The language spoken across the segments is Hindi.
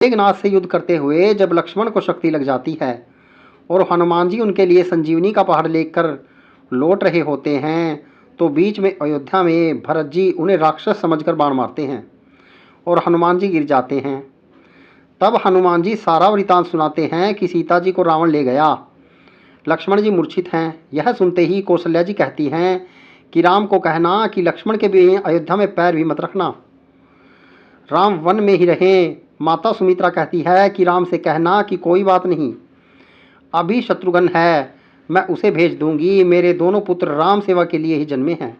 मेघनाद से युद्ध करते हुए जब लक्ष्मण को शक्ति लग जाती है और हनुमान जी उनके लिए संजीवनी का पहाड़ लेकर लौट रहे होते हैं, तो बीच में अयोध्या में भरत जी उन्हें राक्षस समझकर बाण मारते हैं और हनुमान जी गिर जाते हैं। तब हनुमान जी सारा वृतांत सुनाते हैं कि सीता जी को रावण ले गया, लक्ष्मण जी मूर्छित हैं। यह सुनते ही कौशल्या जी कहती हैं कि राम को कहना कि लक्ष्मण के भी अयोध्या में पैर भी मत रखना, राम वन में ही रहें। माता सुमित्रा कहती है कि राम से कहना कि कोई बात नहीं, अभी शत्रुघ्न है, मैं उसे भेज दूंगी, मेरे दोनों पुत्र राम सेवा के लिए ही जन्मे हैं।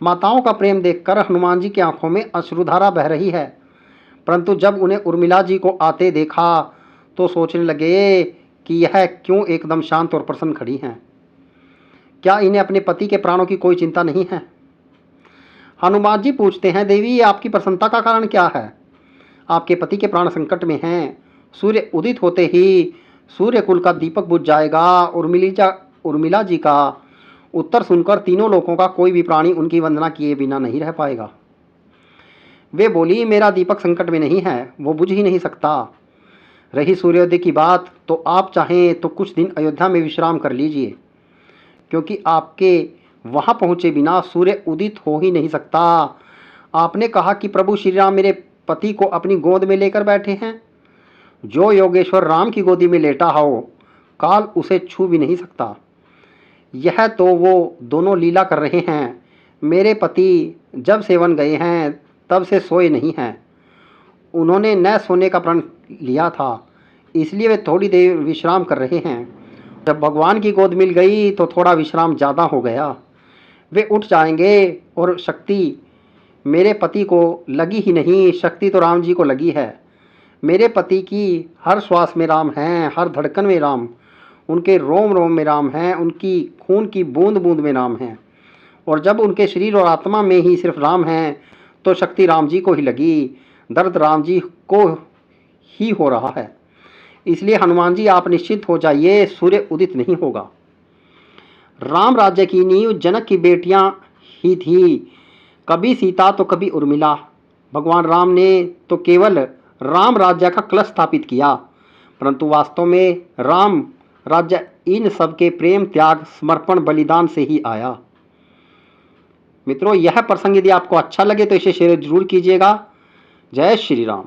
माताओं का प्रेम देखकर हनुमान जी की आंखों में अश्रुधारा बह रही है, परंतु जब उन्हें उर्मिला जी को आते देखा तो सोचने लगे कि यह क्यों एकदम शांत और प्रसन्न खड़ी हैं। क्या इन्हें अपने पति के प्राणों की कोई चिंता नहीं है? हनुमान जी पूछते हैं, देवी आपकी प्रसन्नता का कारण क्या है? आपके पति के प्राण संकट में हैं। सूर्य उदित होते ही सूर्य कुल का दीपक बुझ जाएगा। उर्मिला जी का उत्तर सुनकर तीनों लोकों का कोई भी प्राणी उनकी वंदना किए बिना नहीं रह पाएगा। वे बोली, मेरा दीपक संकट में नहीं है, वो बुझ ही नहीं सकता। रही सूर्योदय की बात, तो आप चाहें तो कुछ दिन अयोध्या में विश्राम कर लीजिए, क्योंकि आपके वहाँ पहुँचे बिना सूर्य उदित हो ही नहीं सकता। आपने कहा कि प्रभु श्री राम मेरे पति को अपनी गोद में लेकर बैठे हैं। जो योगेश्वर राम की गोदी में लेटा हो, काल उसे छू भी नहीं सकता। यह तो वो दोनों लीला कर रहे हैं। मेरे पति जब सेवन गए हैं तब से सोए नहीं हैं। उन्होंने न सोने का प्रण लिया था, इसलिए वे थोड़ी देर विश्राम कर रहे हैं। जब भगवान की गोद मिल गई तो थोड़ा विश्राम ज़्यादा हो गया। वे उठ जाएंगे और शक्ति मेरे पति को लगी ही नहीं, शक्ति तो राम जी को लगी है। मेरे पति की हर श्वास में राम हैं, हर धड़कन में राम, उनके रोम रोम में राम हैं, उनकी खून की बूंद बूंद में राम हैं। और जब उनके शरीर और आत्मा में ही सिर्फ राम हैं, तो शक्ति राम जी को ही लगी, दर्द राम जी को ही हो रहा है। इसलिए हनुमान जी आप निश्चित हो जाइए, सूर्य उदित नहीं होगा। राम राज्य की नींव जनक की बेटियां ही थी, कभी सीता तो कभी उर्मिला। भगवान राम ने तो केवल राम राज्य का कलश स्थापित किया, परंतु वास्तव में राम राज्य इन सब के प्रेम, त्याग, समर्पण, बलिदान से ही आया। मित्रों, यह प्रसंग यदि आपको अच्छा लगे तो इसे शेयर जरूर कीजिएगा। जय श्री राम।